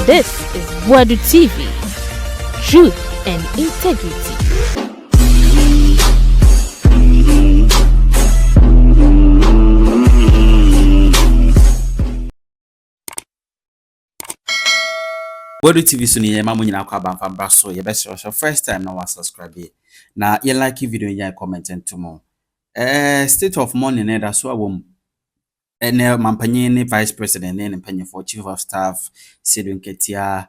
This is Boadu TV. Truth and integrity. Boadu TV so ni mamu nyina kwa bamfa bra so ye best first time na wa subscribe na ye like video nya comment ntomo state of morning na da so awom ene mampanyin ne vice president ne mpanyin for chief of staff Sedun Ketia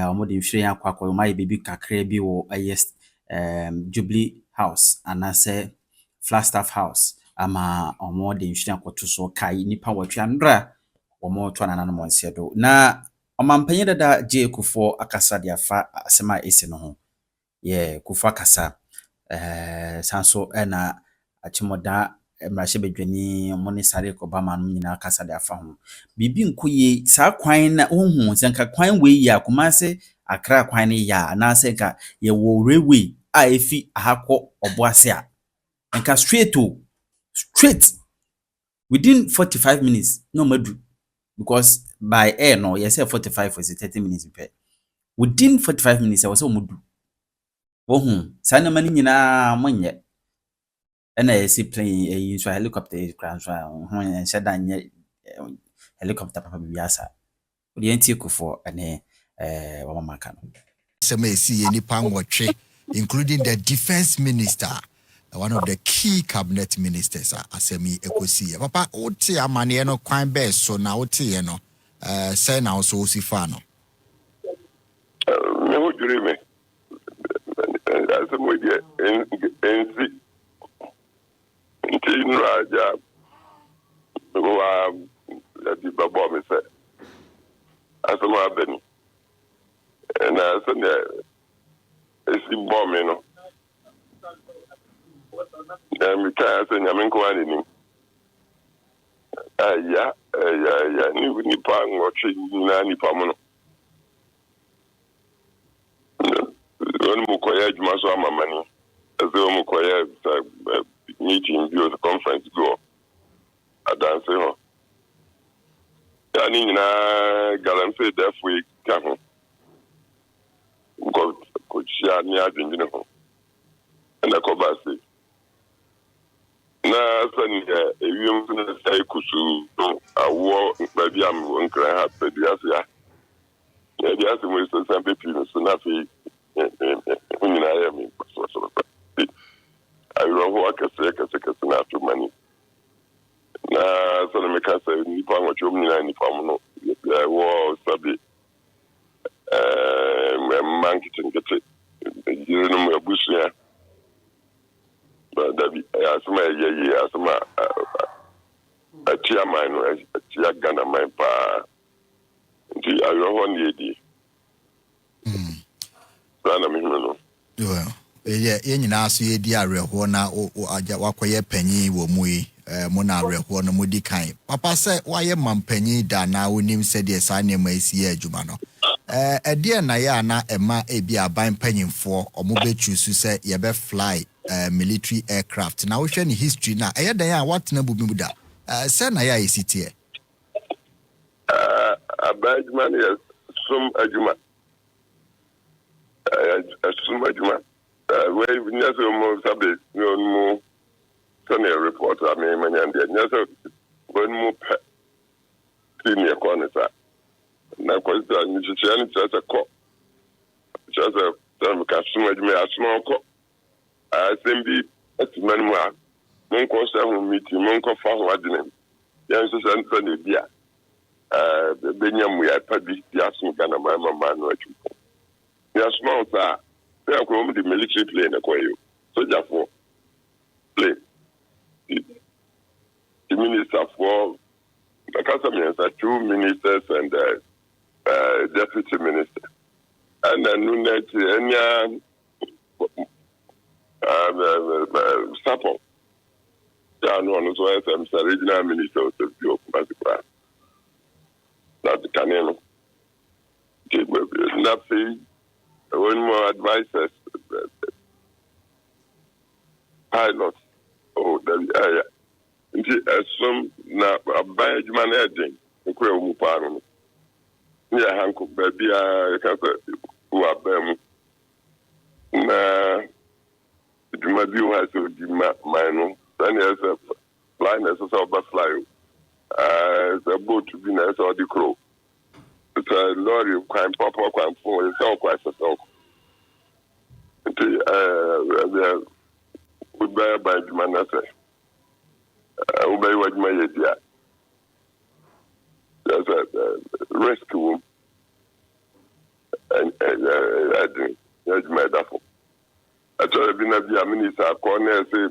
omodi mhwire akwa mai bibi kakra bi wo Jubilee House anase Flagstaff House ama omodi mhwire akwoto so kai nipa watwa ndra omo to anana no monsedo na Omampanyi dada J.A Kufuor akasa de afa asema ese no ho ye Kufuor akasa sanso na achimoda mrahye bedwani moni sare ko bama no nyina akasa de afa ho bibi nkoye sa kwan na ohun zenka kwan we ya Kumase Accra kwan ne ya na se ka ye wo railway a efi ahakọ Obuase a nka straight within 45 minutes no madu because by air no you say 45 or 30 minutes be within 45 minutes I was omudu sana mani nyina monye na yesi plane so helicopter crash ho sheda nye helicopter papa biasa odi enti Kufuor ene wa maka no sema esi nipa nwotwe including the defense minister, one of the key cabinet ministers asemi ekosi papa oti amane no kwan be so na oti no say na so sifa no me would dream me as a media NC in Raja the babo me say as a man and as a bomb no we can't say I'm in yeah, ni pa watching nani pamono. When mukoya jumaso amamani, as the mukoya meeting view the conference go. I dance ho. Yani na galamse that week kaho. Go kuchia ni adwindine ho. Na kobasi. Na sani ewiem na sai kusu awo baby am wonkran ha pediase ya pediase mo so sampe pi so na fi nyina ya mi so ayo ho akase na to mani na so na me ka say ni pa mo chom nyina ni pa mo no wo sabi manki tingete yiri no mo abusu ya Dabi asuma ye asuma chairman no tia Ghana man pa nti ayo ho ne di sana me no ye nyina aso ye di areho na aja wakoye panyi wo mu yi mo na areho no modi kan papa se waye mampanyi da na wonim se de sa ne ma isi ye adwuma no ede na ya na ema ebi aban panyimfo omobechu su se ye be fly military aircraft na wo hwe ni history na eyedan ya what na bubi muda say na ya isitie abajman ya sum ajuma we nyaso mo sabe no mo sane report ame manyande nyaso when mo senior conisa na kwasa ni chichani tsasa ko tsasa tam ka sum ajuma asma ko assembly atman mu a mon ko sa hu meeting mon ko fa ho adene yan so san ne bia benyam ya pabi ya so Ghana mama no atu ya small sa ya ko mo the military plane ko yo soldier for plane the minister for the council two ministers and deputy minister and then no Sapo. Yeah, no, so I'm the regional minister of the view of Kumasi. That's the Canelo. Nothing. One more advisors. Pilots. Oh, yeah. Some na a badge man heading. The Quay Mupano. near Hancock, baby, I can't who are them. Na, it might be who has to give mine. Then there's a blindness of a butterfly. The boat to be nice or the crow. It's a lorry of crime, pop, crime for itself, quite a self. We bear by the man, I say. Obey what my idea. There's a rescue and I think that's my duffel. I told you, I've been a minister, corner, say,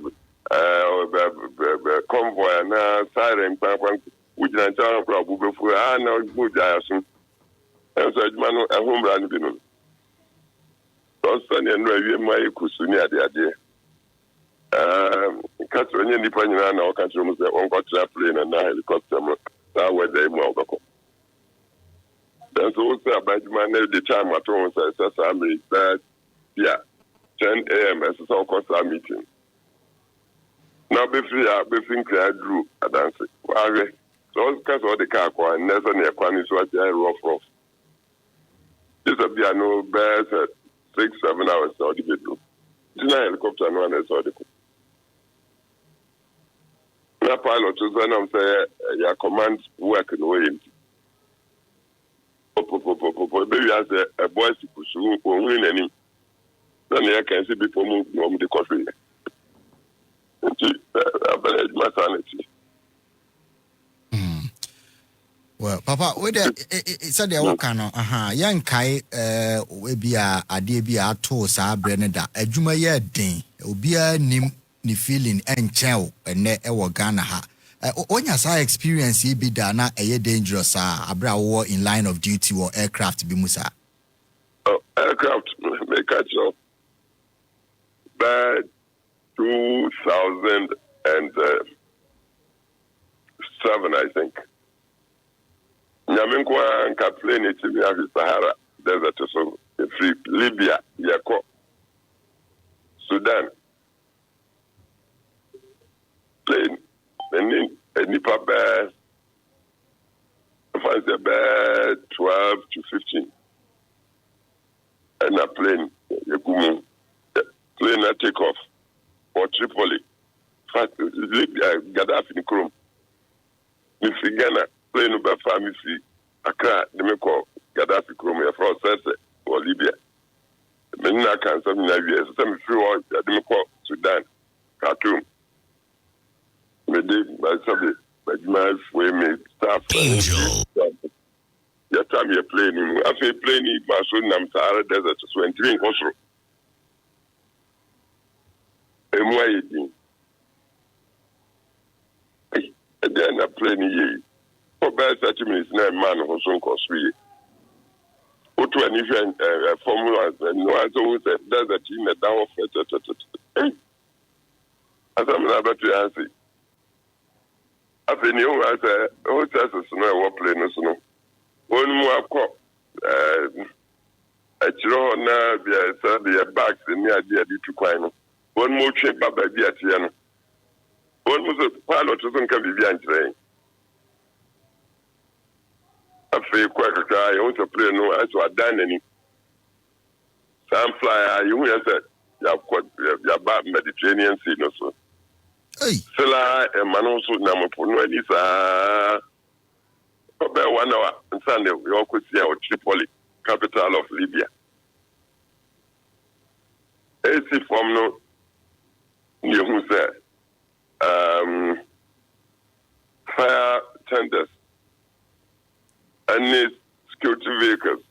convoy, and siren, which I tell you, probably before I know good Jason. And so, man, a home run, you know. Sunday and review my Kusunia, the idea. Catherine, any depending on our country, was the one got plane and helicopter. That way they move. There's also about the time at home says, that, yeah, 10 a.m. as a so-called meeting. Now, before I drew a dance. So, because all the car, and never near Quanis was rough. This will be a no best 6-7 hours or the bedroom. It's not a helicopter, no one else or the na pilot is when I'm saying your command work in the way. Baby has a boy to pursue or win any. Then I can see before move the coffee. My sanity. Well, Papa, it's a day cano. Young Kai, we be a dear be a toast, our Brenada, a Juma year day, be a nim. Ni feeling and chow and ne ewa Ghana ha. When your experience he be dana a dangerous abra war in line of duty or aircraft be musa. Oh, aircraft may catch up. By 2007, I think. Nyaminkwa and plane it in the Sahara desert so free Libya, Yako, Sudan. Plane, and Nipa bear, finds a bear 12 to 15. And a plane, plane a take off for Tripoli. Fast, Gaddafi in Chrome. If Ghana, plane over family, Accra, they may call Gaddafi Chrome, for Sese or Libya. Many can some years, some few they may call Sudan, Khartoum. My subject, my way, me staff. Angel. The time you're playing, I feel playing my son, I'm Sahara Desert, so entering Oslo. And why you and then I play ye. For best 30 minutes, no man who's on cost me. What to an event, formula, and no one always said, there's a team that down of as I'm about to answer. I think you as a hostess no what play no so. One more cop a chiro na the bags near the to kwano. One more trip by the atiano. One was a pilot doesn't come behind train. I feel quite a guy, I want to play no as to a done any. Some fly, you said, you have quite your bad Mediterranean Sea no so. Sela Manoso Namapuno is about 1 hour on Sunday. We all could see our Tripoli, capital of Libya. AC from no near who said fire tenders and security vehicles.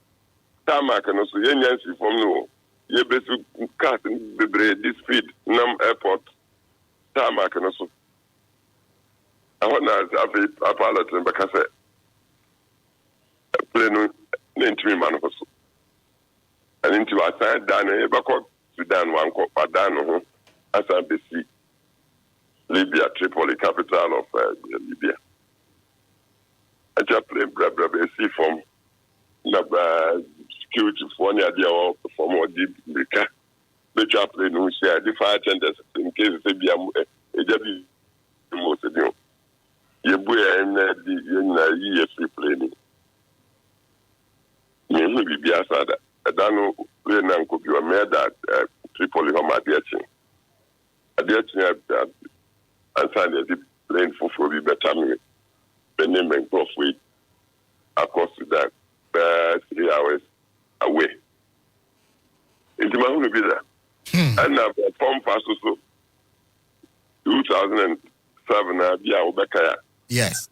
Tarmac and also Yancy from no. You basically cut the speed Nam Airport. Tarmac and also. I want to have a pilot in Bacase. Plane into me, man. And into a side down a backward Sudan, one called Boadu, as I see Libya, Tripoli, capital of Libya. I just play sea from security for any idea for more deep breaker. The chaplain who said the fire tenders in case they be a W. Most of you. You and the free planning. who be Biasada. I don't know when Uncle you are made that Tripoli or Madiachin. Adiachin and signed a deep lane for be better. Benin and Crawford across to that 3 hours away. Into my home be there. And now from past also 2007 Ubekaya. Yes.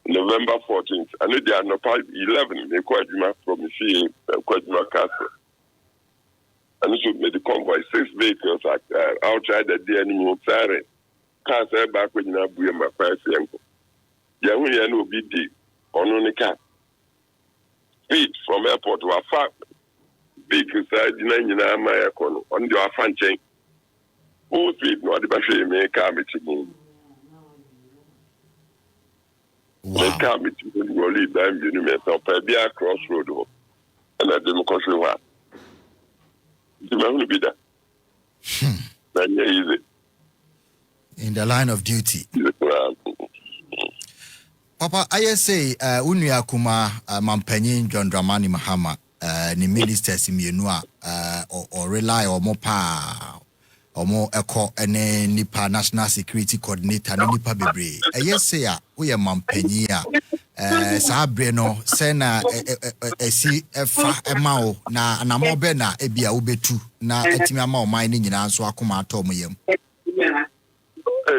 November 14th. I know they are not 11. They quite from the sea, quite castle. And this made the convoy 6 vehicles outside the enemy siren. Cars back when you have my price. Yahuya no BD on the car. Speed from airport to a far big side in my economy on the fan chain. Who speed no the battery make car meeting. Wow. Make car meeting will lead them you may be a crossroad and a democracy one. The man will be there. Then easy. In the line of duty. Papa, I say, Unia Kuma, Mampenyin, John Dramani Mahama, the ministers in Yenua, or rely or more power, or more echo, and then Nipa National Security Coordinator, and Nipa Bebre. I say, we are Mampenia, Sabreno, Sena, si a mao, na more bena, ebia ubetu, na etimama mining in Answa Kuma Tomium. Hey,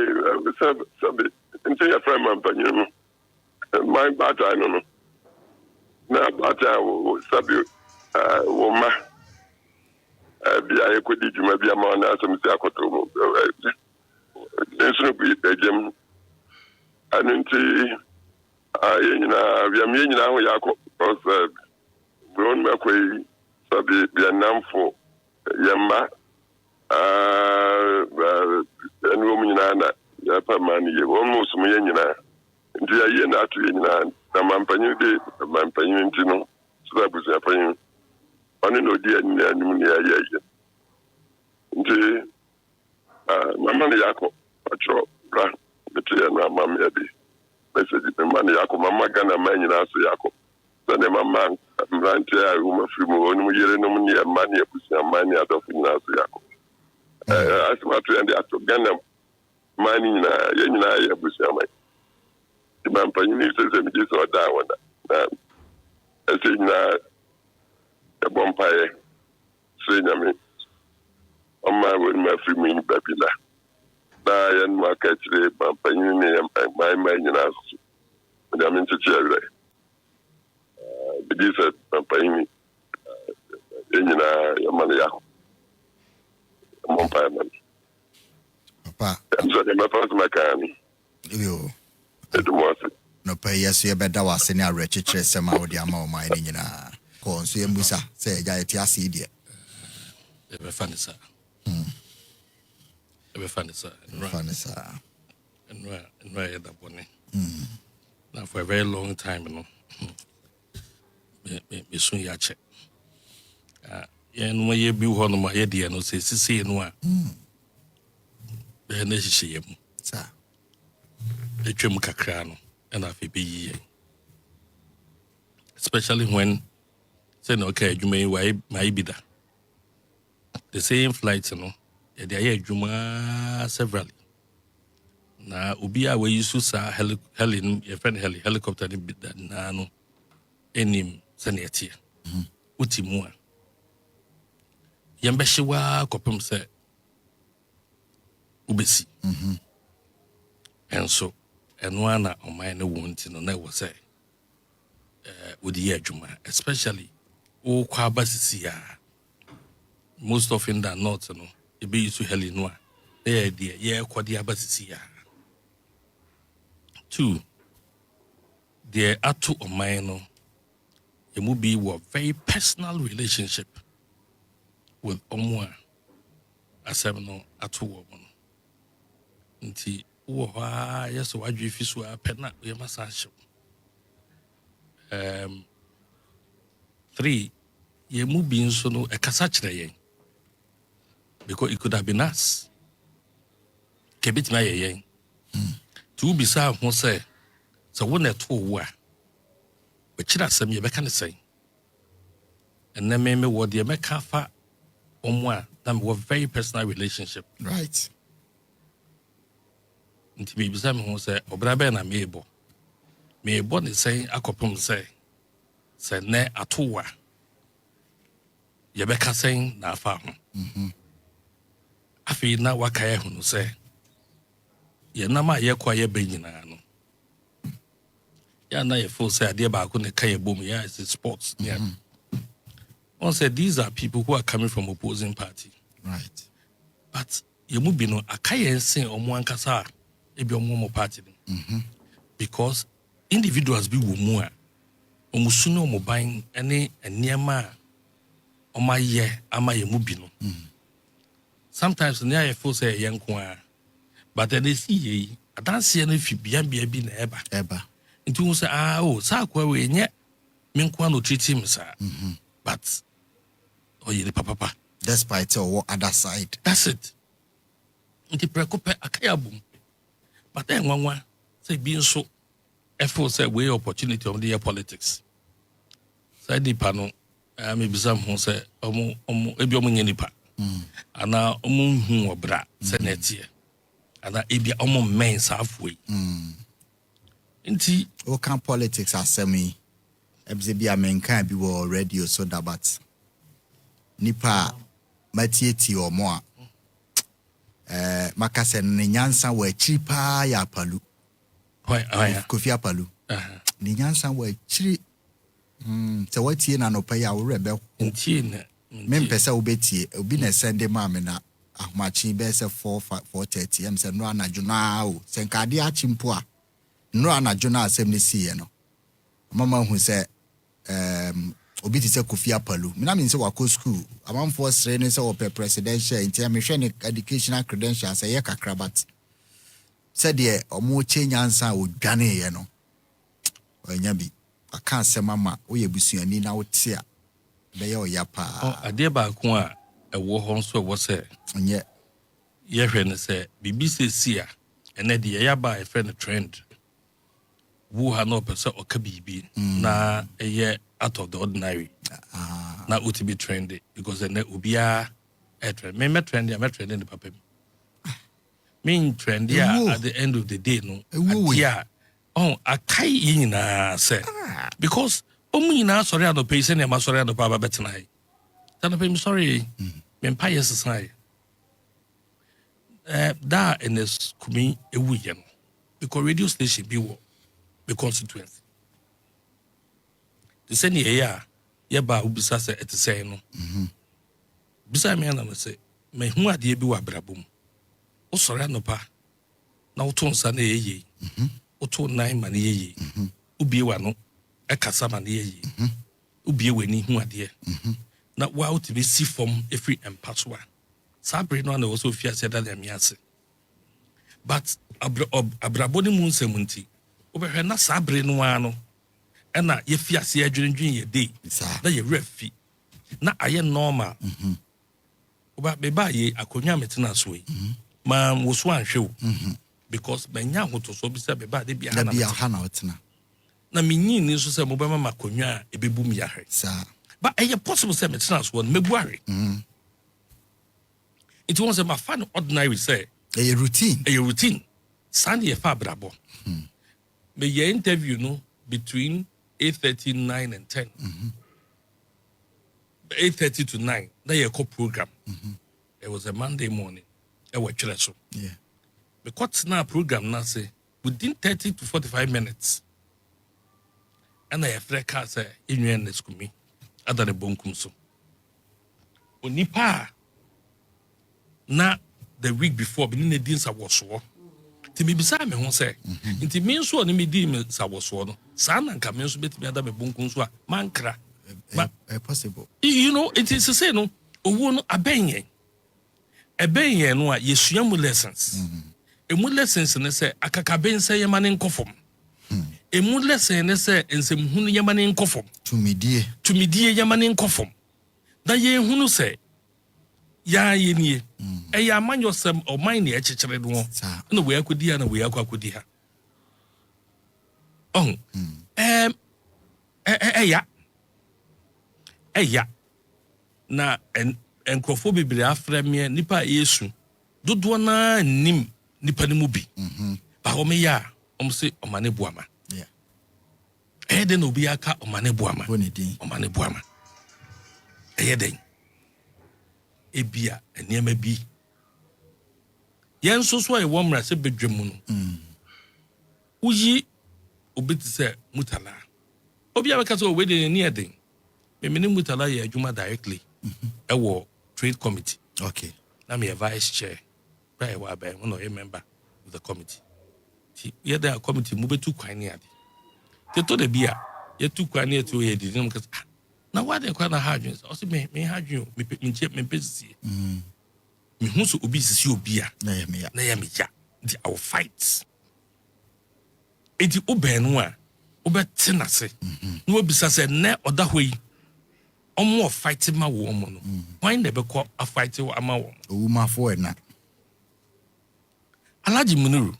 your friend Mampenia. My battle, I don't know. Now, battle, Sabu, woman. I could do maybe a man as some Sakoto. This will be the gym. I didn't see, we are meaning now, Yako, because Brown Macquay, Sabi, be a name for Yamma, and woman, Yapamani, almost me. Nti aye na atu nyina na mampanyin de mampanyin ntino so da busu apanyin oni no di ani anim ni aye nti mama ne yako acho bra beti na mama ya bi message de mama ne yako mama gana ma nyina so yako so ne mama mranti a uma fimu oni mu yere no mu ni ma ne busu amani adofu nyina so yako asma to ende ato gana mani nyina ye nyina ya busu amani the man paying is a just or down one. I say, na a bumpire, saying, I mean, on my way, my free mean, Babila. Die and my catch the bumping and my man in us. And I'm into cherry. But this is bumping in your money. Bumpire man. Papa, I'm sorry, my first mechanic. You. No pay yes, you better was in a wretched some of the amount mining in a corns. You musa say, Jayati idiot. Ever funny, sir. Ever funny, sir. Funny, sir. And where that one. Now, for a very long time, you know, me soon ya check. And when you be one of my idea, no say, see, and one. The necessary, sir. The trim kakrano and I be especially when saying okay, you may be that the same flights, you know, they are Juma severally. Now, Ubia, where you saw Helen, your friend helicopter, and bit that nano, any sanity. Utimua Yambashiwa Copum said Ubisi. And so, and one on my wound, you know, never say, with the Juma, especially, oh, Quabasisia. Most often than not, you know, it be to Helinois. There, dear, yeah, Quadiabasisia. 2, the atu of mine, it would be a very personal relationship with Omwa, as I know, atu woman. Nti, yes, why do you feel so penna? We must 3, ye moving so no a casach because it could have been us. Kebit my yang. 2 beside who say, so when that 2 were, but she does some you can say. and then me what the America fa omwa that me very personal relationship. Right. Nti me bisa me ho say obra be na me ebo ne say akopom say ne atowa ye beka say na afa ho. Afi na waka ye hu no say ye na ma ye kwa ye be nyina no. Ya na ye feel say ade ba ko ne ka ye bom ya is sports. Yeah. One said these are people who are coming from opposing party. Right. But you mu bi no akaye nsen omo ankasa ebi omo party. Because individuals be wo mu a omo su no omo ban ene eniema omo ye ama ye mu bi no. Sometimes near you feel say yenko a but then they see ye adanse no fi bia bi na eba. Nti wo say sa kwa we nye menko no treat him sir. But the papa. Despite or other side. That's it. Nti prekope akayabum. But then one say being so effort say way opportunity of the year politics. Say the panel maybe some who say ebi omo nyenipa. Ana omo hu obra senatie. Ana ebi omo men halfway. Nti o kan politics asemi ebze bi amenkan bi wo radio so that but nipa matieti omo a makase ne nyansa wa chipa ya palu. Kofi apalu. Ne nyansa wa chiri se watie na no pa ya wo rebe ntie na mempesa obetie obi na sende ma me na ahmachi be se 4:30 am se no anadwo na o se nkade achimpo a no anadwo na asem ne siye no mama hu se obi ti se Kofi apalu me na me se wako school amamfo sre ne se wo presidential intia me hwe ne educational credentials ye kakrabat said ye omo chenyansa odwane ye no onya bi aka asem ama wo ye busuani na wo te a be ye oyapa ade ba ko a ewo ho nso wo se onye ye hwe ne se bibi se si a ene de ye ba e friend trend wo ha no pese o ka bibi na eye out of the ordinary na uti be trendy because ene obia e trend me trendy the papa me trendy at the end of the day no yeah akai yina say because omu yina sorry ado pay say na sorry ado pa betina yi tan pay me sorry me pa yes sai da in this kumi ewu ye no because radio station be wo the constituency the same year ye ba ubisa say et say no bisa me na say me hu ade bi wa brabom o sorry ado pa na wo ton sa na yeye oto nine man yeye ubie wa no e kasa man yeye ubie wani hu ade na wa out be see from every empatwa sabre no na wo so fia said that am yase but abraboni mu nsemunti obehwe na sabre no ano e na ye fia se adwendwen ye dey na ye refi na aye normal oba be ba ye akonya metena so yi ma wo so anhwe wo because benya hoto so bi se be ba de bia na otena na minyi ni so se mo be ma makonwa e bebu mi yahwe sa but e possible se metena so no mebu ahwe it was a fan ordinary say a routine Sunday fa brabo me ye interview no between 8:39 and 10 8:30 to 9 na ye ko program it was a Monday morning e wa twere so yeah because na program na say within 30 to 45 minutes and I have car say enwen na skumi ada ne bonkum so onipa na the week before be ne din sa woso ti me bisa me ho say nti me nso ne me din me sa woso no sa na nka me nso betimi ada me bonkum so a mankra possible you know it is to say no owo no abenye no a yesuamu lessons emu lessons ne say akakaben say yema ne nkofom emu lesson ne say ensem hunu yema ne nkofom tumidie yema ne nkofom da ye hunu say ya ye nie ya amanyosem o man ne ekekere no na we akodi ha na we akodi ha na enkrofo bebre afra me nipa yesu dodo na nim nipa ne mu bi ba o me ya o se o mane boama den obi aka o mane boama o mane boama den ebia eniema bi yen so e wo mra se bedwemu no uyi obeti se mutala obi abeka so we de ni eden me mutala ye adwuma directly ewo trade committee okay na me vice chair by wa ba one a member of the committee ye da committee mu betu kwan ni ade te to de bia ye tu kwan ni etu ye di nim ka na wa de kwan na ha adwun o se me ha adwun me pesi me hu so obi sisi obi a na ya me ja di our fights edi obenu a obete na se no obisa se ne oda hoi omo fight ma wo omo no why na be call a fight wo ama wo ma fo na Alhaji Muniru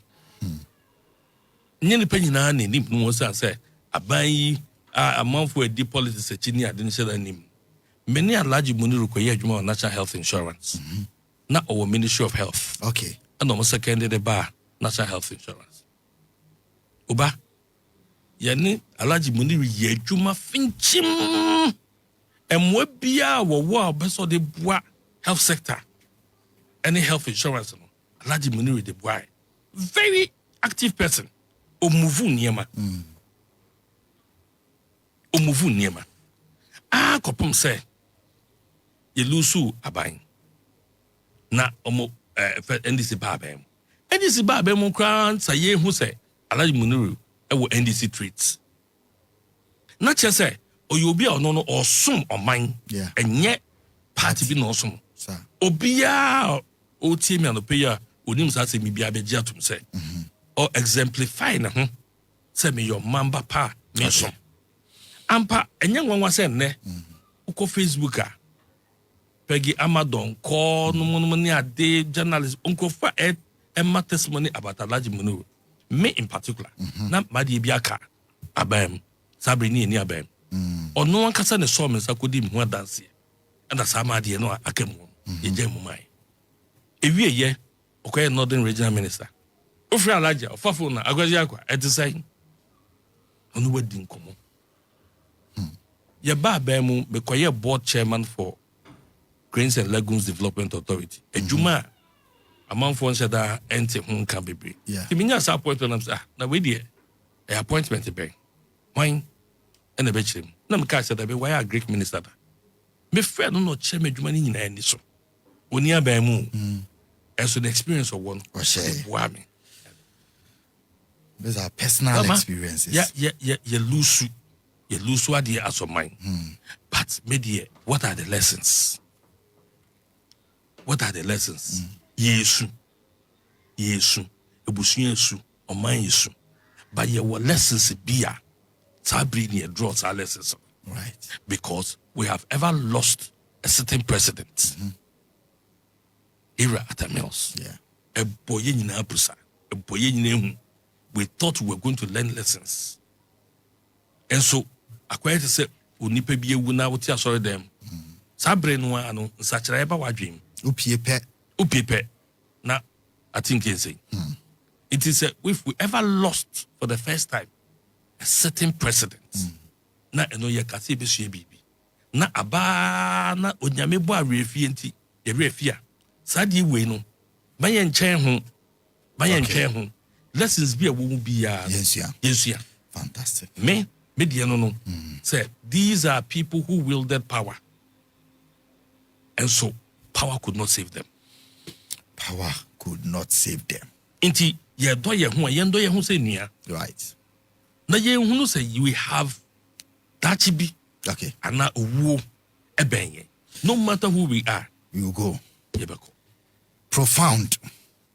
nyene panyina na nim no so say aban yi amanfo edi politics achini ade ne sheda nim many Alhaji Muniru ko ye adwuma on national health insurance na our Ministry of Health okay and almost second the bar national health insurance oba yani Alhaji Muniru ye adwuma finchim emwa bia wo obeso de boa health sector any health insurance no Alhaji Muniru de boa very active person omuvu niema kopom se ye lusu aban na omo NDC babem kran sa ye hu se Alhaji Muniru ewo NDC treats na che se oyobi a ono no osom oman enye party bi no osom obia o team ya no pe ya onim sa se mi bia be giatum se or exemplify na ho se me your mamba pa me so ampa enye nwanwa se ne uko Facebook a Peggy Amadon call no ni ade journalist unko fa Emma testimony about Alhaji Muniru me in particular na madi bi aka abam sabre ni abam ono ankasa ne so me sakodi mu dance and sama de no akamu ye jamu mai ewie ye okoye Northern Regional Minister ofri Alhaji ofafo na agwaji akwa etisai ono wadi nkomo ye ba abam be koye board chairman for Grains and Legumes Development Authority ejuma amanfo nsheda ente hu kan bebre timinya sa appointment am say na we dey appointment be why and the betchim na me ka say that be why a Greek minister me friend no cheme adwuma ni nyina ani so oni aban mu so the experience of one me these are personal experiences you lose what you as of mine but media what are the lessons Yesu ebusu yesu oman yesu but ye were lessons bia sabri ni draws our lessons right because we have ever lost a certain president era at Mills a boy nyina pusa a boy nyina we thought we were going to learn lessons and so acquired to say unipe bi ewu na wotia sorry them sabre no ano nsachira eba wadwem upiepe na I think you say it is if we ever lost for the first time a certain president na eno ye kase be sua bibi na aba na onyame bo arefie nti ye refia sadi we no bayen chen ho lessons be a wo bia yensua fantastic me media no say these are people who wielded power and so power could not save them. Inti ye do ye ho say nia. Right. Na ye hu say we have dachibi. Okay. Ana owo ebenye. No matter who we are, we will go. Yebeko. Profound.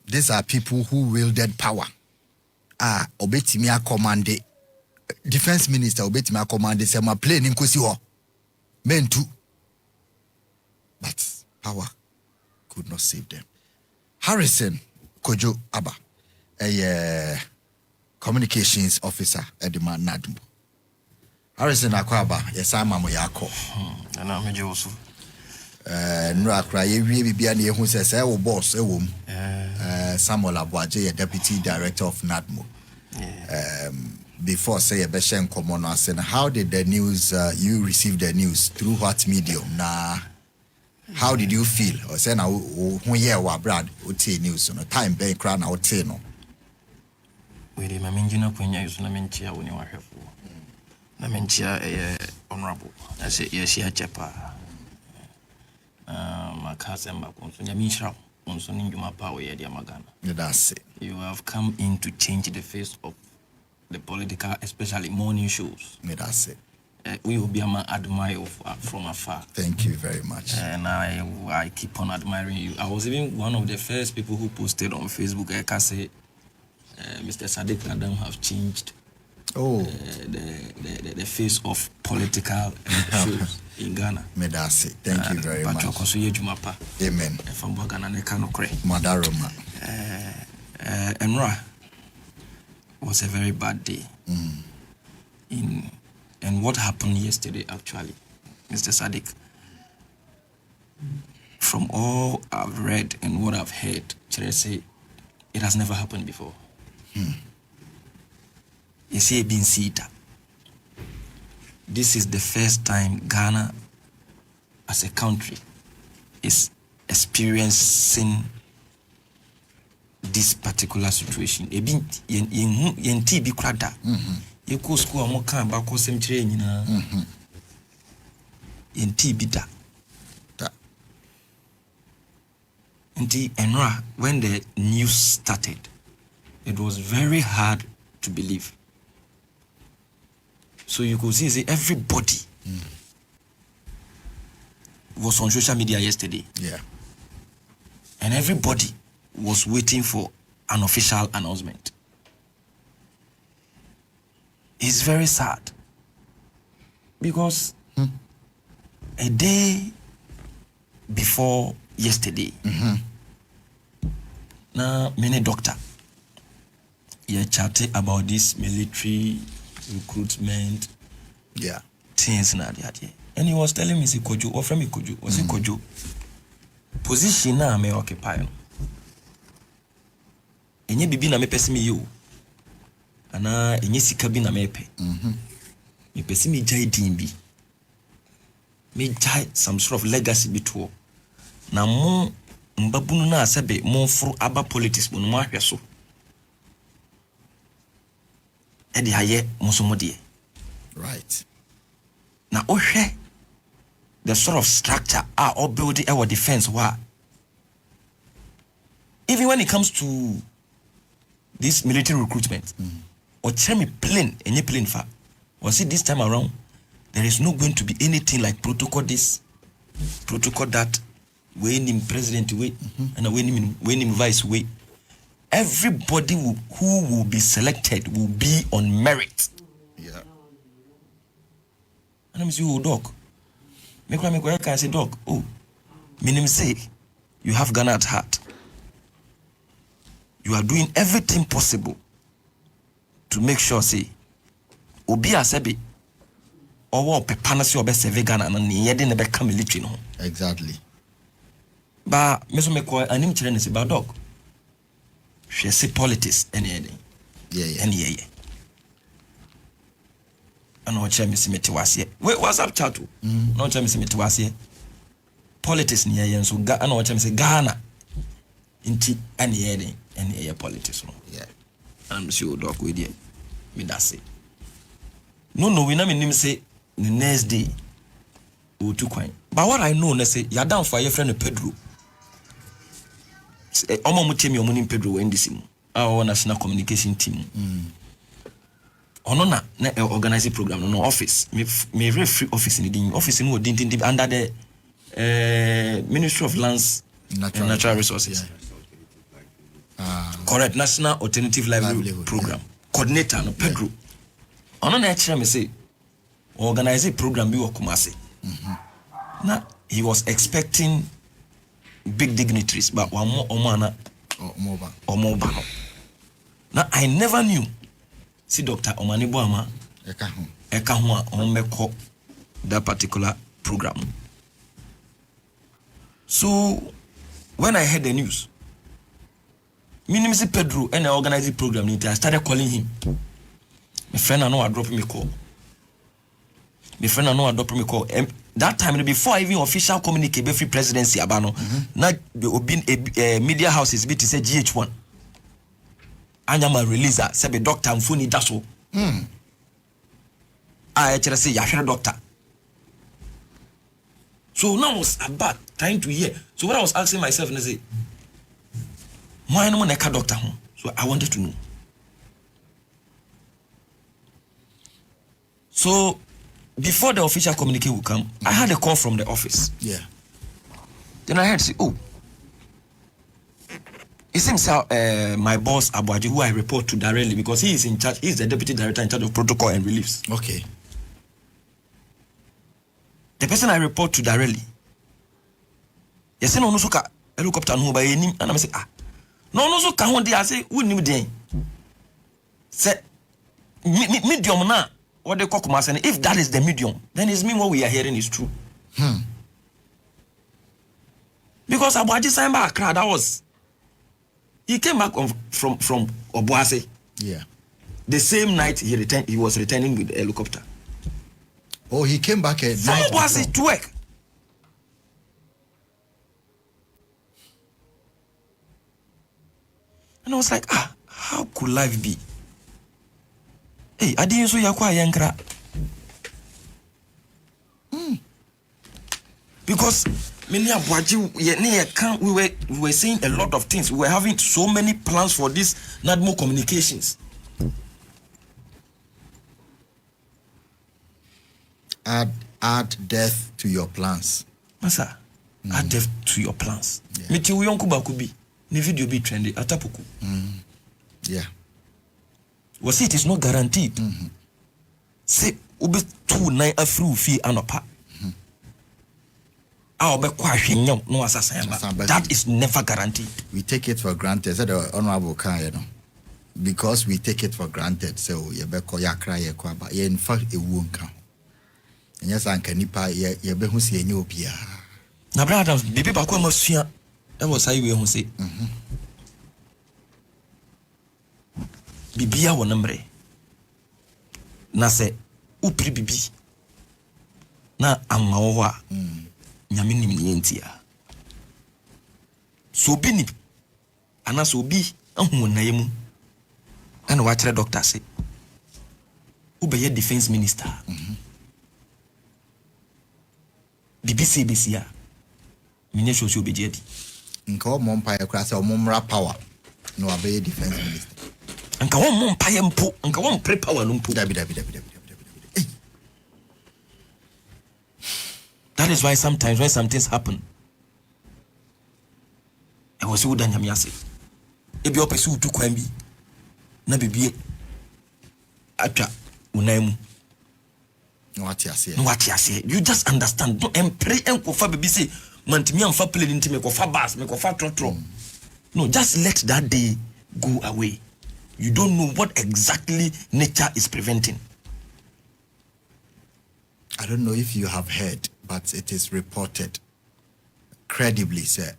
These are people who wielded power. Obetimi commande defense minister obetimi commande say my plane nkosi ho. Men too. But power could not save them. Harrison Kojo Abba, a communications officer at the man Nadumbo. Harrison Akwaba, yes, I'm a Moyako. And I'm a Josu. no akra ye wie bibia na ehu say wo boss ewom Samuel Abuaje, deputy director of NADMO. Before say a beshen komo no ase, how did the news you received the news through what medium? Na how did you feel? Or say na who year wa brad uti news no time be kra na uti no. We dey mamengina kwenya yuso na menchia woni wahwefo. Na menchia honorable. I say yes ya chepa. Makase makonso nyamisha onso ninjuma pa we ya magana. That's it. You have come in to change the face of the political, especially morning shows. That's it. We will be admire from afar. Thank you very much. And I keep on admiring you. I was even one of the first people who posted on Facebook. I can say Mr. Sadick Adams have changed the face of political shows in Ghana. Medase. Thank you very much. Amen. Madaroma. Enra was a very bad day. And what happened yesterday, actually, Mr. Sadick, from all I've read and what I've heard, should I say, it has never happened before. You see, this is the first time Ghana, as a country, is experiencing this particular situation. Yenti bi krada. You go school and walk back on some training. Yenti bi da. Yenti Enra, when the news started, it was very hard to believe. So you could see everybody was on social media yesterday. Yeah. And everybody was waiting for an official announcement. It's very sad. Because a day before yesterday, now many doctor chatting about this military recruitment things and that. And he was telling me, Kojo, or from me Kojo, was it Kojo? Position na me occupy no. Enye bibi na me pesi me yo. Ana enye sika bi na me pe. Me pesi me jai din bi. Me jai some sort of legacy bi to. Na mo mbabunu na asebe mo furu aba politics mo no ahwe so. E de aye mo so modie. Right. Na ohwe the sort of structure or building our defense war. Even when it comes to this military recruitment, or tell me plain, any plain fact, or see this time around, there is not going to be anything like protocol this, protocol that, when him president way, and when him vice way. Everybody who will be selected will be on merit. Yeah. And I'm saying, oh, dog. Make I say, dog, oh, meaning say, you have Ghana at heart. You are doing everything possible to make sure, say, Obi Asebi, or Pepanasi or Beseve Ghana, and Yedin never come military. No. Exactly. But, Mr. McCoy, and him children say, but dog, she say politics, any. Yeah. And no chemi si metiwase. Wait, what's up chat? No chemi si metiwase. Politics ni yen so ga no chemi si Ghana. Inti any politics no. Yeah. I'm sure doc we dey. Me that say. No, we na me nim say the next day o tu kwan. But what I know na say ya down for your friend Pedro. Omo mu chemi omo nim Pedro when this mu. Our national communication team. Onona na organize program no office me very free office in the office in under the Ministry of Lands and Natural Resources. Correct, National Alternative Livelihood Program. Coordinator no Pedro. Onona actually me say organize program bi Kumasi. Na he was expecting big dignitaries but one more omana or more. Now I never knew. See Dr. Omani Boama Eka Hua on that particular program. So when I heard the news, Minimisi Pedro and I organized the program, I started calling him. My friend I know I dropped me call. That time before I even official communicate free presidency abano, na the media houses bit say GH1. Anyama releaser say be doctor mfuni daso. I actually say ya doctor. So now I was about trying to hear. So what I was asking myself and I say, why no neka doctor? So I wanted to know. So before the official communique will come, I had a call from the office. Yeah. Then I heard say, oh, it seems my boss Boadu, who I report to directly because he is in charge, he is the deputy director in charge of protocol and reliefs. Okay. The person I report to directly, you say no suka helicopter no by him, and I say no so can one day I say who knew then say medium na what they call commercial. If that is the medium, then it's mean what we are hearing is true. Because Abuaji Samba Accra, that was he came back from Obuasi. Yeah. The same night he was returning with the helicopter. Oh, he came back at From night. Obuasi to work. And I was like, how could life be? Hey, I didn't so yakwa yankra. Because we were saying a lot of things. We were having so many plans for this NADMO communications. Add death to your plans. Masa, add death to your plans. Miti uyonku bakubi. Ni video be trendy. Atapuku. Yeah. Was it is not guaranteed. Say ube 2-9 afru fi anopa. No assassin. That is never guaranteed. We take it for granted. Said the honorable Khan, you know. Because we take it for granted. So you be call yakra ye kwa ba. In fact it won't come. And yes, anka nipa ye be hu se enye obia. Na brother bibi ba kwa masua. That was how we hu say. Bibia wo namre. Na se upri bibi. Na amma wo a. Nyame nim ne yentia. So bi ni ana so bi ahun na yemu. Ana wa kire doctor say. Ubeye defense minister. BBC BCA. Minye show obeje di. Nka o mompa ye kra say o momra power. No abeye defense minister. Nka wo mompa ye mpo, nka wo mpre power no mpo. Dabi. That is why sometimes when some things happen, I was so done yamiase. Ebi opesu tu kwambi na bibie atwa unaimu. No what you say. You just understand. No and pray and kofa baby say mantimi amfa play nti me kofa bass, me kofa trotro. No, just let that day go away. You don't know what exactly nature is preventing. I don't know if you have heard, but it is reported credibly, sir.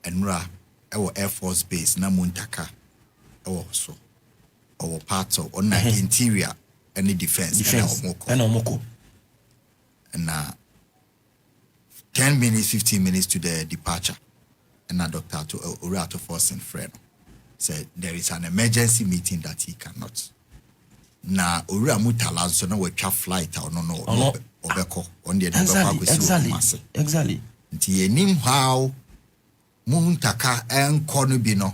Enra, our Air Force Base, Namuntaka, our so, our parts of on interior, any defense, and Omoko. And 10 minutes, 15 minutes to the departure, and now Dr. Urato Force and friend said there is an emergency meeting that he cannot. Na ura mutala so na watwa flight or no obeko on the exactly nti enim how muntaka enko no bi no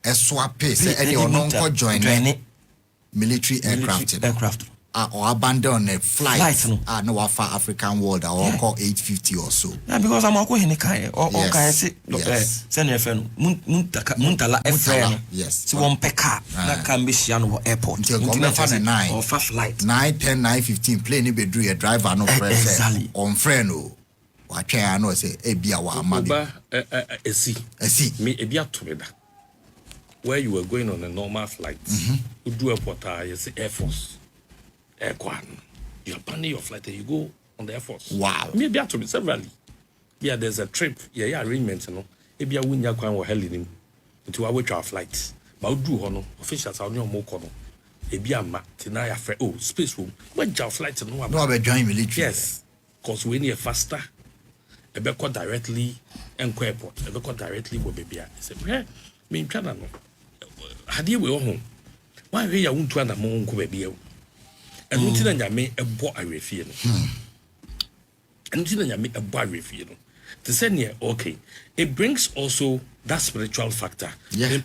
eswape say any ononko join military aircraft or abandon a flight no wafa African world or call 850 or so. Yeah, because I'm ako hinikai or can say send your friend muntala friend. Yes. So one peka that can be Shiano airport. Until go 9 or fast flight. 9, 10, 9, 15 plane be do a driver no friend exactly. On friend o. Wa twa no say e bia wa amabi. Esi. Me e bia to me da. Where you were going on a normal flight. You do airport you say Air Force. You abandon your flight and you go on the Air Force. Wow. Maybe to be severally. Yeah, there's a trip. Yeah, arrangement, no. Ebi a wunya kwan wo helinim. Nti wa wetwa flight. Ba odu ho no, officials a onye omoko no. Ebi ama tina ya fre space room. When ja flight no aba. No be join military. Yes. Cause we need faster. Ebe ko directly enko airport. Ebe ko directly go baby a. Say, me ntwa na no. Hade we ho. Why we ya wuntu na mo nko baby e. Enu ti na nyame ebo awefie no. Enu ti na nyame ebo awefie no. To say near okay. It brings also that spiritual factor. Yeah.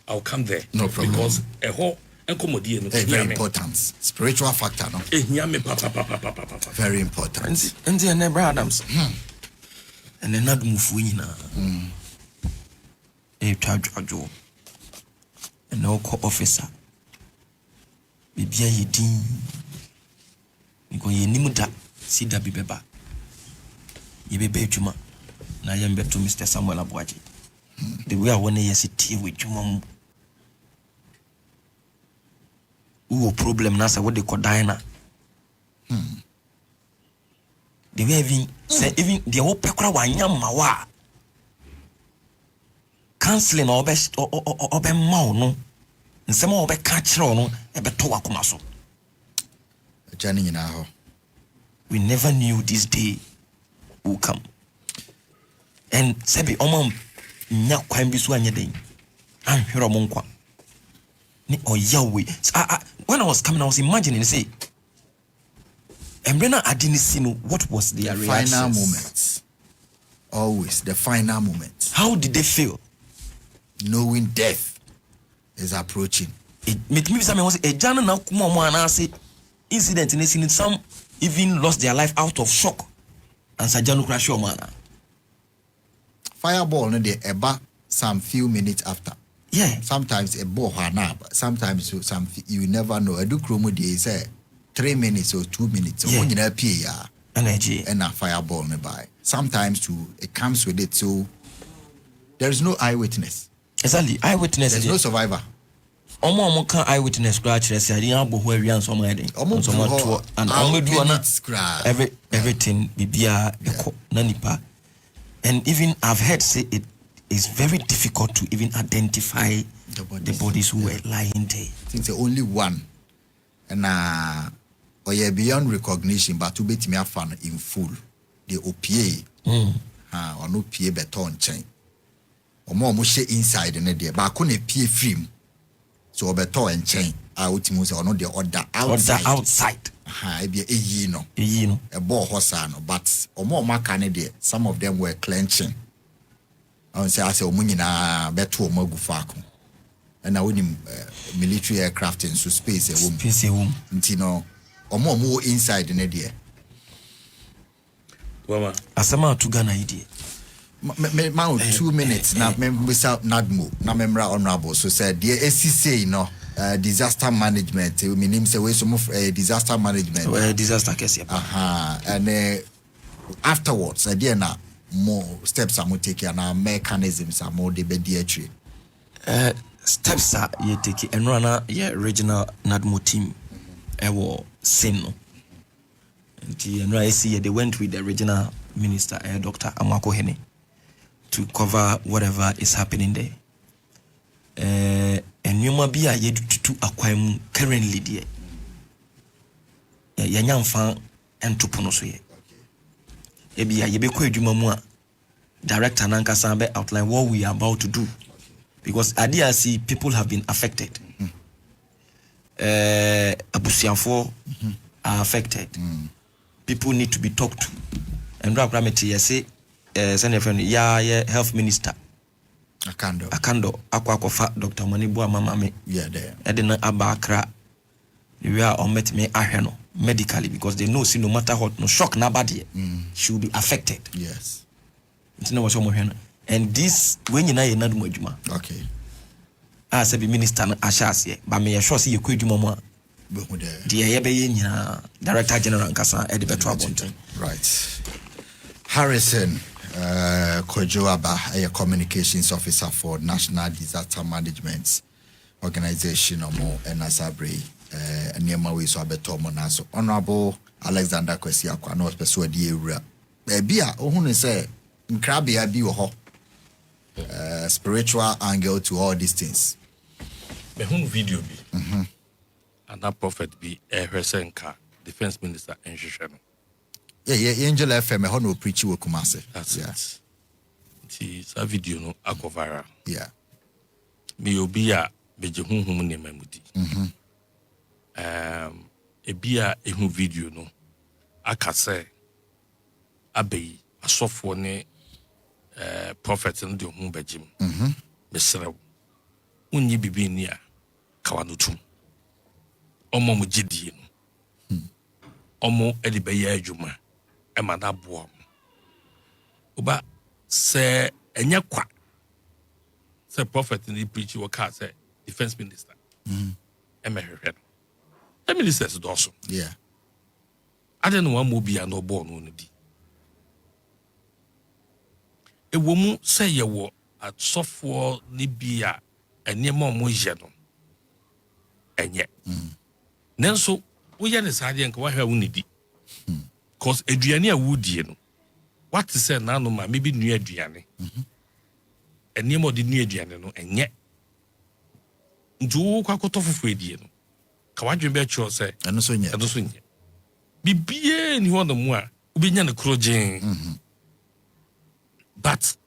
I'll come there. No problem. Because a whole very important. Spiritual factor, no? Very important. And the neighbor Adams. And then not move winner. A charge job. And no co-officer. Maybe a din. Because you need that. See that beba. You be juma. Na yembe to Mr. Samuel Abuaji. The way I want to sit with Juma. Who problem nasa what they call Diana. The way even the whole pekra wanyam mawa. Canceling or best or be mau no. And some more be catch no e be to akoma so. Journey in our. We never knew this day will come. And sebi omam nya kwan bi so anya den. Anhwero mo nkwa. Ni oyawe. When I was coming, I was imagining, say, Embrena Adinisino, what was their reactions? Final moments. Always the final moments. How did they feel? Knowing death is approaching. It made me say, a jana na kuma mo anase incident in this, some even lost their life out of shock. And Sajanu crash your man. Fireball no dey eba some few minutes after. Yeah. Sometimes a ball but sometimes you never know. I do chromo dey say 3 minutes or 2 minutes. So when you appear energy and a fireball nearby. Sometimes too it comes with it. So there is no eyewitness. Exactly. Eyewitness. There's no survivor. Omo can eyewitness scratch rest I didn't have where we are some and everything bibia nanipa. And even I've heard say it is very difficult to even identify the bodies who were lying there. I think the only one and or yeah beyond recognition but to be me fan in full the OPA or no PA beton chain or more share inside and there but couldn't PA film so beton and chain out or not the order outside be a ball horsano but or more macane some of them were clenching. I say omunina beto magu fako and I win military aircraft in so space a womb ntino omo inside in there Wama asama to Ghana idea me 2 minutes na me without nadmo na memra honorable so said the SCC no disaster management we name say we some disaster management disaster case and afterwards again na more steps are taken and mechanisms are more debate steps are you take and run regional NADMO team ewo sin no and I see they went with the regional minister Dr. Amako Hene to cover whatever is happening there and you might be a ye to acquire currently there yanyam fan and to ponoso ye ebi ya yebe kwa edwuma mu a director nankasa be outline what we are about to do because I see people have been affected abusianfo are affected people need to be talked to and Rameti say send friend health minister Akando akwa Dr. Manibu mama me there edena abakra we are on met me ahweno medically because they know see no matter what no shock na bad she will be affected. Yes. And this when you na ye nadu adwuma. Okay. As a minister na ashas ye but me sure see you kwadwuma mu a the yebe nyina director general nkasa e de beto abonto. Right. Harrison Kojoaba, a communications officer for National Disaster Management Organization or more NASABRE. Niema we so abeto mo na so Honorable Alexander Kwesi Akwa no persuade ewura bia ohunu say nkrabia bi wo ho spiritual angle to all these things. Me hun video bi. And that prophet be Senka, defense minister and Shishano. Yeah, Angel FM ho no preach wo Kumase. That's it. It's a video no go viral. Yeah. Me obi a beje hunhum ne mamudi. Ebia ehu video no aka say abeyi asofo ne prophet no de hu bejim. Mesrew. Unyi bibi ni a kawanotum. Omo mu gidie no. Omo edi beye adwuma e ma na boam. Oba se enya kwa. Se prophet ni preach wo ka say defense minister. Emehwehwe. The ministers do also. Yeah. I don't know one mo bia no born no di. E wo mu say ye wo asofo ni bia enema mo je no. Enye. Nanso wo ye ne sade nka wa hwa wo nidi. Cause aduane a wo die no. What is say na no ma me bi nu aduane. Enema di nu aduane no enye. Ndu kwa kotofufu edie no. Ka wadwen be cho say eno so nye. Bibie ni ho no mu a obenya ne krogen. But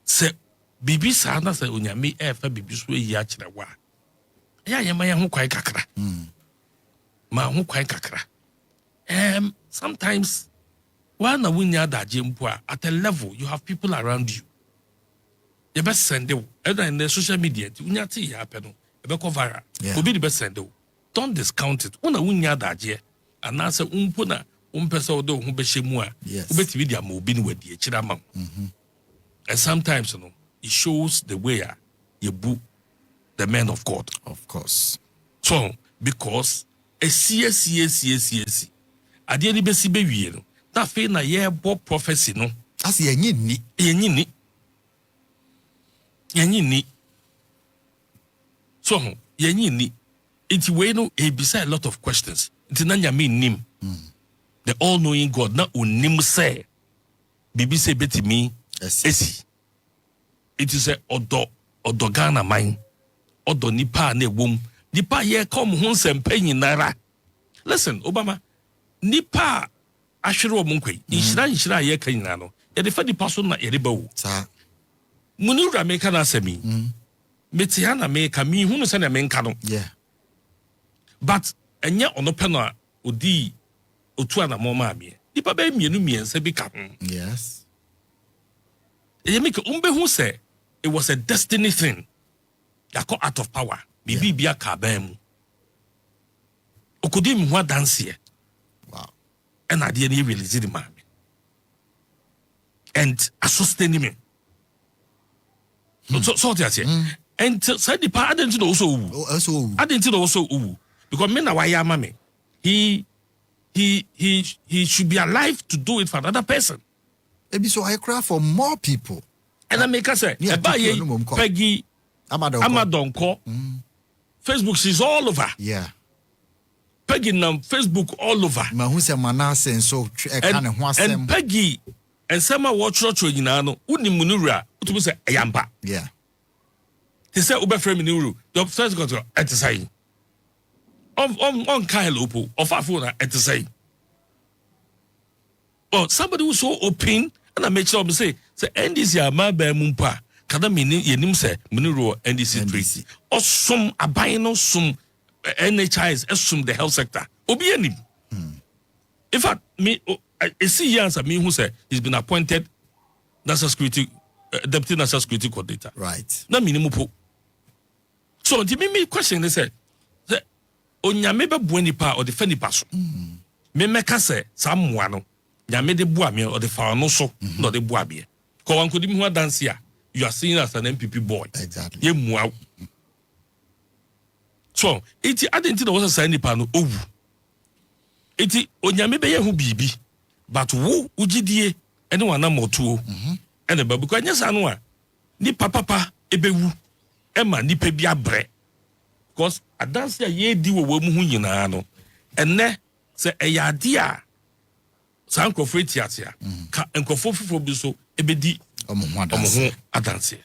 say bibi sa na say onyame fa bibi so yi a kire wa. Ya yema ya ho kwai kakra. Ma ho kwai kakra. Sometimes when wunya daje mpo a at a level you have people around you. You best send you either in the social media wunya ti ya pe no e be ko viral. Obi the best send you. Don't discount it. Una wunya daje anase umpo na umpese odo ho be shemu a ubetimi dia ma obi ni wadi akira ma. And sometimes it shows the way you boo the men of God. Of course. So because a see ade ni besi be wie no that fe na ye bo prophecy no as yenyi ni so yenyi ni it we no e beside a lot of questions it na nya me nim the all knowing God na onim say bibi say betimi esi it is a odo Ghana man odo nipa na ewom nipa ye come ho nsempa nyinara. Listen Obama nipa ahwere wo monkwai inhyira ye kan nyina no ye de fa nipa so na ye de bawo sa munura me kana asemi meti ha na me ka mi hunu se na me nka no yeah but enya ono pe no a odi otu ana mo ma me nipa ba mienu miensa bi ka ho. Yes. Ye make umbehu say it was a destiny thing that got out of power bibi bia ka ba mu okodi mi ho dance. Wow. And I didn't release the man. And I sustain him. So that's it. And said the part I didn't know also. I didn't know also because men are why mammy. He should be alive to do it for another person. Maybe so I cry for more people. And I make us say, Peggy Amadonko. Facebook, she's all over. Yeah. Peggy nam Facebook all over. Ma who say manase so and Peggy and some watch church nyina uni munura utu say ayamba. Yeah. He said ube frame nuru. The first got to say. On Kyle Opo of Afuna at the say. Oh, somebody who so open and I make sure say and this ya ma ba mumpa kada mini yenim say munuru NDC 3 or some abino some NHIs assume the health sector. Obi anim. In fact, me I see answer me who say he's been appointed national security deputy national security coordinator. Right. Na minimum po. So the me question they say onyame be bu nipa or the fani paso. Me meka say samwa no nyame de bu ame or the fa no so no de bu abie. Ko wan kodi mu dance here. You are seen as an MPP boy. Exactly. Ye mua. So, iti adenti na wasa nipa no owu. Iti onyame be ye hu bibi. But wo ugidie ene wana motuo. Ene babu kwa nyesa no a ni papa ebewu. Ema ni pe bia bre. Because adanse ye di wo mu hu nyina no. Ene se eyade a saa nkurɔfoɔ eti aseɛ ka nkurɔfoɔ foforɔ bi so ebedi ɔmo ho ho adanseɛ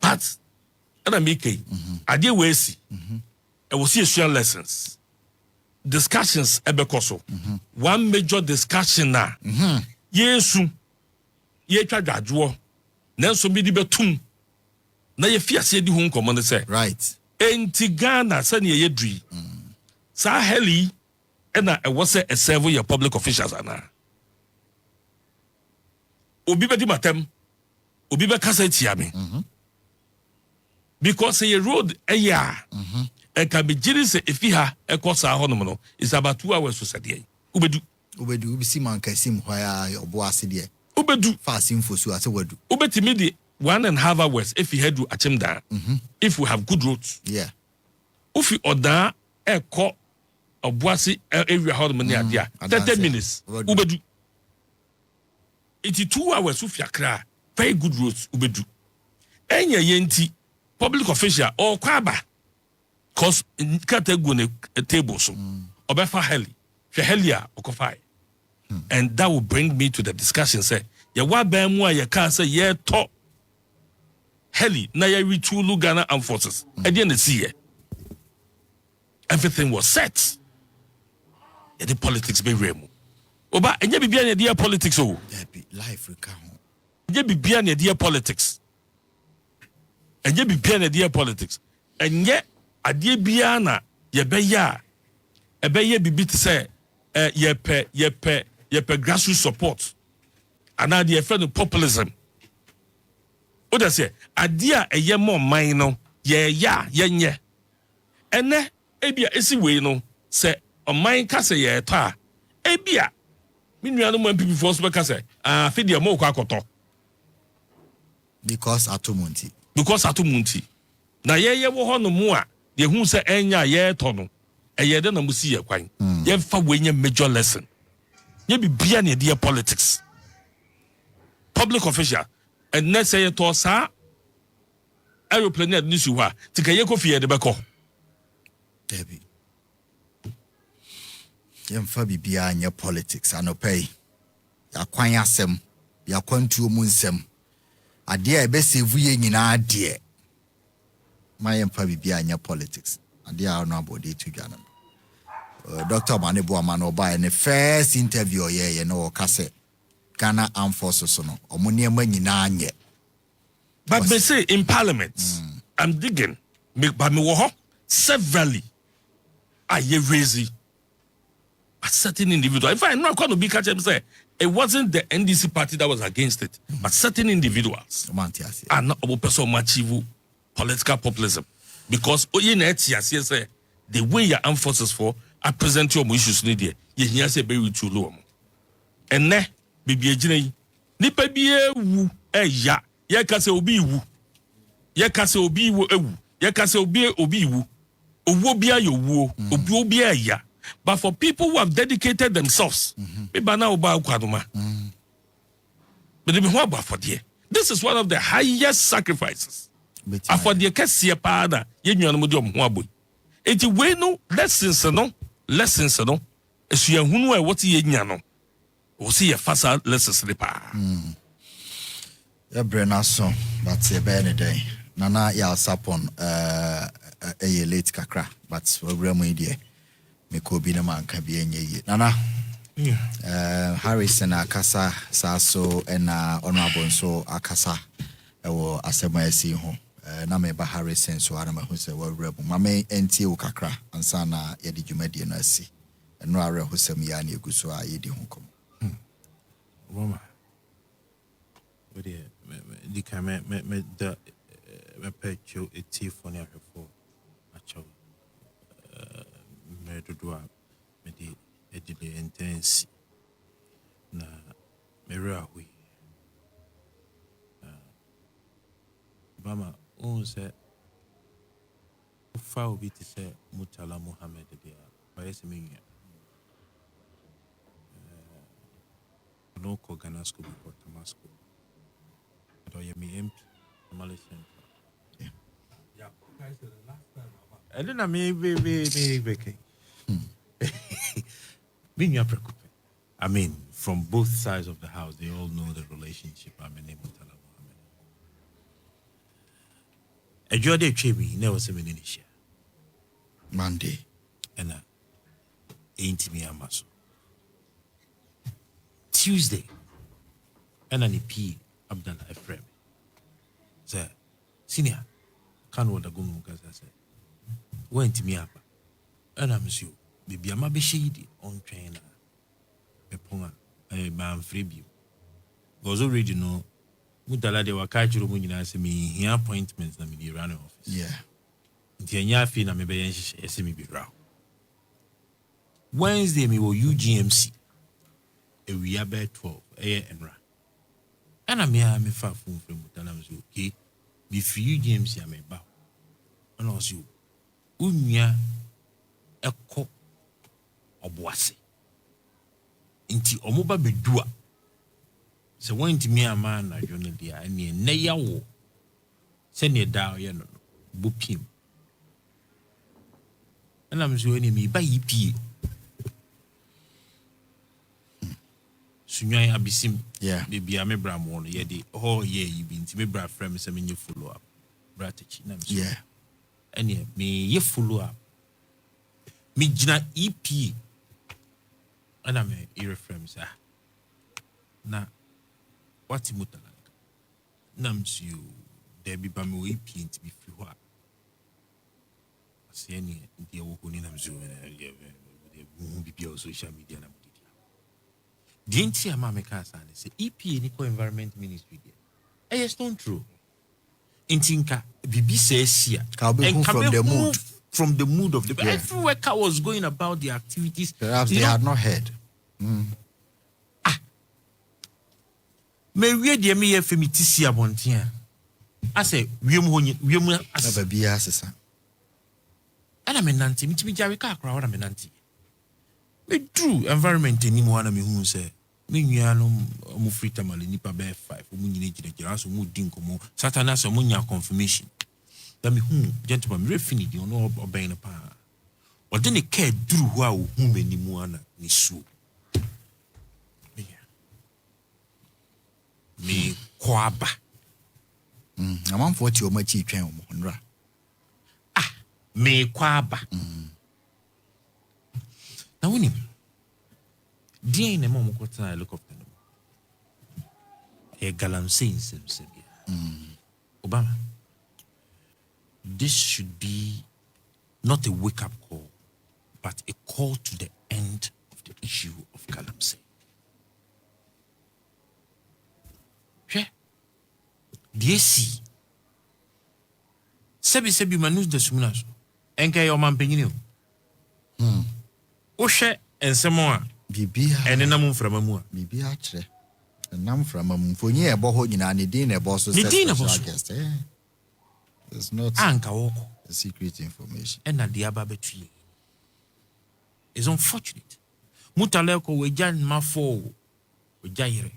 but ɛna meke adeɛ wɔ esi ɛwɔ si esua lessons discussions ɛbɛkɔ so one major discussion na yesu yɛtwa dwadwoɔ nanso bi de bɛtum na yɛfi aseɛ di ho nkɔmmɔ no sɛ right enti Ghana sɛnea yɛdui saa heli ɛna ɛwɔ sɛ ɛsɛvo yɛ public officials anaa obi bɛdi matam obi bɛkasa atia me because yɛ road ɛyɛ a ɛka bɛgyere sɛ ɛfi ha ɛkɔ saa hɔnom no is about 2 hours so sɛdeɛ wobɛdu wobɛsi man kasim hɔ a ɔbo ase deɛ wobɛdu fa asimfo so ase wadu wobɛtumi de 1.5 hours if you head to Achimda if we have good roads yeah ufi oda eko obuasi area hɔnom ne adia 30 minutes ubedu it 2 hours ufi akra very good roads ubedu enya yenti public official or kwaba cause kategu ne table so obefa heli hwe heli a okofai and that will bring me to the discussion say ye wa ban mu a ye ka say ye to heli na ye retulu Ghana Armed Forces and na see everything was set. The politics be remu. Oba enye bibia na dia politics o. Life recount. Enye bibia na dia politics. Enye bibia na dia politics. Enye adie bia na ye be ya. Ebe ye bibi te say ye pe grassroots support. Ana dia friend populism. O da say adie a eye mo man no ye ya ye nye. Ene ebia esi we no say ɔman ka sɛ yɛ tɔ a ebia me nuanom MPP for so bɛka sɛ afi deɛ mo kɔ akɔtɔ because atomunti na yɛyɛ wɔ hɔ no mu a deɛ hu sɛ ɛnya yɛtɔ no ɛyɛ de na mo si yɛ kwan yɛmfa we nya major lesson yɛ bibia ne deɛ politics public official and na sɛ yɛtɔ saa aeroplane ne nisu hɔ a tika yɛ kɔ fie de bɛkɔ Debbie yɛmfa bibia nyɛ politics anɔpɛi yɛakwan asɛm yɛakwantuo mu nsɛm adeɛ a ɛbɛsɛvu yɛ nyinaa deɛ ma yɛmfa bibia nyɛ politics adeɛ a ɔno abɔde to dwa no Dr. Mane Boama no ɔbaeɛ ne first interview ɔyɛyɛ no ɔka sɛ Ghana Armed Forces so no ɔmo nneɛma nyinaa nyɛ but they say in parliament I'm digging but me wɔ hɔ severally you raising a certain individual. If I know going to be catch him say it wasn't the NDC party that was against it, but certain individuals are not about person achieve political populism because say the way your armed forces for I present your issues need you hear say very too low. And ne bibi ejine nipa bi ewu ya ye ka say obi wu ye ka say obi wu ewu ye ka say obi wu owo bia yo wo obi bia ya but for people who have dedicated themselves maybe now oba kwadoma but they be what about for there this is one of the highest sacrifices for the kese pa na ye nnuano mo de ho aboy enti we no lessons no esuahunu e what ye nya no o see ye fasa lessons le pa ya brena so but e be ne den nana ya sapon late kakra but program idea me ko bi na manka bi enye nana Harrison akasa saso na honorable so akasa ewo asema esi ho na me ba Harrison so ara ma hu se wa rebu mame entie wo kakra ansa na ye di dwumadi na asi no ara hu sem ya na eguso a ye di ho kom Roma di kame me da me pecho eti for na hwefo acho me dodoa me di edile intense na mera hui bama on se ufa obi ti se Mutala Muhammad dia bayese minya no ko Ghana school before Tamasco do ye mi imp Malaysian yeah guys the last time I didn't me be me minya preocupe I mean, from both sides of the house, they all know the relationship. I'm a name of a Jody Chibi never said in Indonesia. Monday. And ain't me a muscle. Tuesday, and an EP Abdallah Ephraim. Sir, senior, can't what a goon because I said, went me up. And I'm you, baby, I'm a be shady on trainer. Peponga, a man freebie. Was already know. Mutala de wakachi rumunyi na se me here appointments na me the running office. Yeah. Nti enya fi na me be yen me be raw. Wednesday me wo UGMC. E we about 12 enra. Ana me a me fa phone from mutala me so okay. Be fi UGMC a me ba. Ana o so unya ekọ oboase. Nti omoba bedua. So when to me a man I journal dia ani na yawo se ne da ye no bopim and I'm so any me ba yipi sunyan abisim yeah baby am bra mo no ye de oh yeah you be nti me bra frame se me nye follow up bra techi na so yeah ani me ye follow up me gina EP and I'm a reference na what's mutalanga nams you there be bami we paint be free wa say any dia wo ko ni nams you be be on social media na media didn't see ama make us say EPA ni ko environment ministry there yes not true intinka bibi says here and from the mood of the yeah. Every worker was going about the activities perhaps they had not heard. Me we de me ye femiti si abonten a say wiem asa bia asesa ana me nante mitimi jawe ka akra wona me nante me true environment ni mo ana me hu say me nua no mo free tamale nipa be 5 mo nyine gina so mo din komo satana so mo nya confirmation that me hu gentleman me refini di ono oben na pa o de ne ka duru ho a wo hu mani mu ana ni su me kwaba amanfo ti o machi twen o mo nra me kwaba na woni dia ne mo ko tana helicopter no e galamsey nsem Obama, this should be not a wake-up call but a call to the end of the issue of galamsey. DC sebi manus de sumunaso enka yo mampenyini o hwe ensemo a bibia ene nam mframa mu a bibia kire nam mframa mu fonyi e bo ho nyina ne din na e bo so guest there's not anka woko secret information and na dia ba betui is unfortunate mutale ko wejan mafo wejayire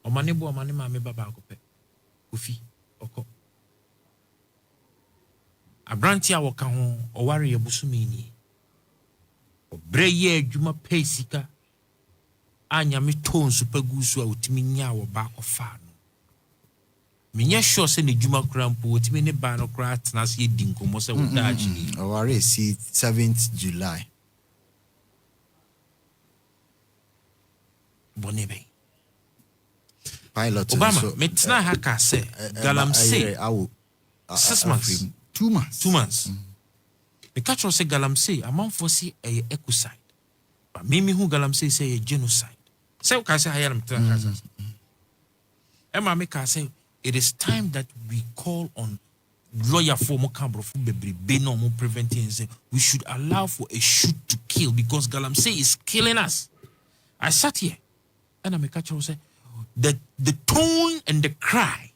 omane ma me baba akopɛ ofi oko abranti a woka ho oware ye busumi ni obre ye adwuma pesika anya me ton super gusu a otimi nya wo ba kofa no menya sure se ne dwuma krampo otimi ne ba no kra tena se di nkomo se wo da achi oware si 7th July bonebe pilot Obama so metna haka se galamsey 6 months 2 months 2 months the catch say galamsey amanfo si ecocide but mimi hu galamsey say genocide say ka say hayam tra ka Emma make say it is time that we call on lawyer for mo cambrofo bebrebe no mo preventing say we should allow for a shoot to kill because galamsey is killing us. I sat here and I make say the tone and the cry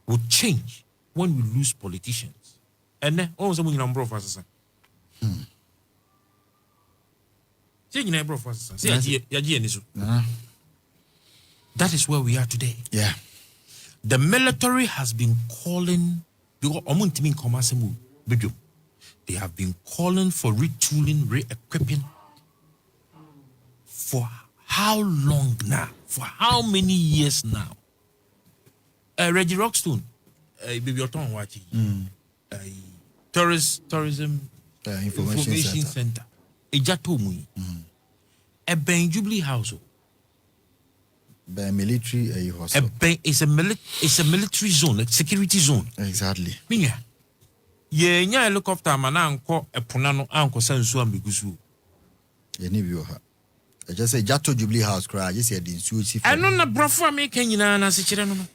would change when we lose politicians. And then also when you number of us that is where we are today. Yeah. The military has been calling they have been calling for retooling, re-equipping for how long now? For how many years now? Reggie Rockstone, baby, you're talking watching. Tourism Information Center. Ejatomu. A Ben Jubilee House. Military hospital. It's a military zone, a security zone. Exactly. Minya. Ye nya helicopter mana anko eponano anko sansu ambigusu. Ye ni bi ha. I just say Jato Jubilee House cry. I just say the insuitive. I know na brofo American nyina na se kire no no.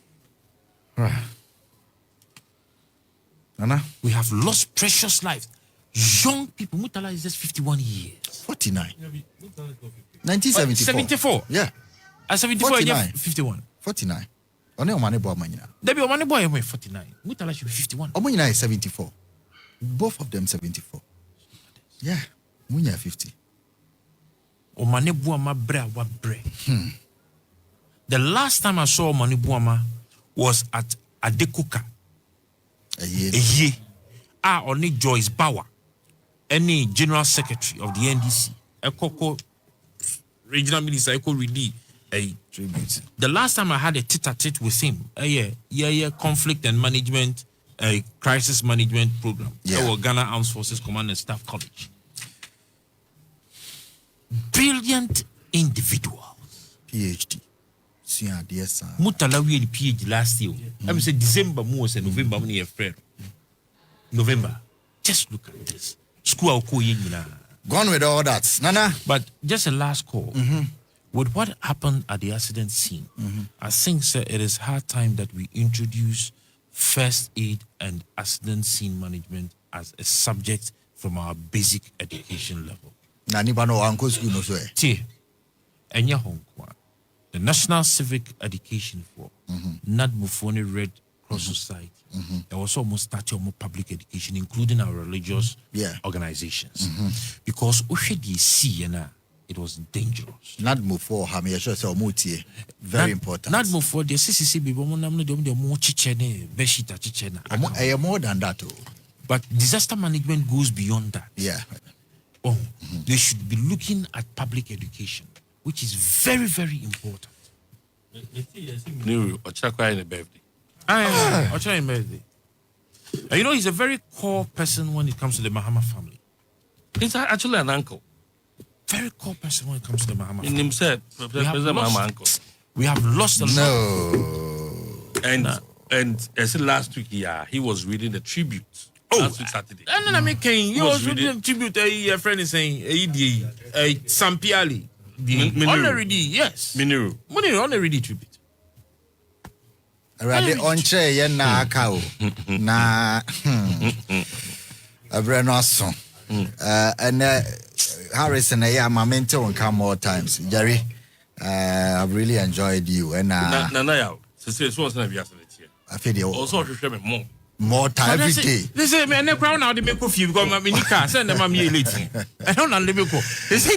Nana, we have lost precious lives. Young people, Mutala is just 51 years. 49. 1974. 74. Yeah. At 74, 49. 51. 49. Only Omane boy manina. There be Omane boy 49. Mutala should be 51. Omanina is 74. Both of them 74. Yeah. Munya 50. Omane buama bre wa bre. The last time I saw Omane buama was at Adekuka. A year. Only Joyce Bauer, any general secretary of the NDC, Ekoko regional minister, Eko really a tribute. The last time I had a tete-a-tete with him, conflict and management, a crisis management program. Our Ghana Armed Forces Command and Staff College. Brilliant individuals. PhD. Mutala we the PhD last year. I say December was November when you November. Just look at this. School gone with all that. Nana. But just a last call. With what happened at the accident scene, I think sir, it is high time that we introduce first aid and accident scene management as a subject from our basic education level. The National Civic Education for Nadmufone Red Cross Society. There was almost started more public education, including our religious organizations. Because it was dangerous. Nadmufo very important. Nadmufo the CCC more than that. But disaster management goes beyond that. Yeah. They should be looking at public education, which is very, very important. Birthday. You know, he's a very core person when it comes to the Mahama family. He's actually an uncle. Very core person when it comes to the Mahama family. In himself, we have lost a lot. And as last week, he was reading the tribute. Last week Saturday. And then I mean, he was reading the tribute. A friend is saying, Sampiali. Honorary, yes. Miniru, honorary tribute. Ready on chair, na cow. Na a brenoson. And Harrison, my mentor will come more times. Jerry, I've really enjoyed you. And Nana, I feel also more time every day. They say, man, the crown now they make coffee because my mini car send them a meal late. I don't know, they say,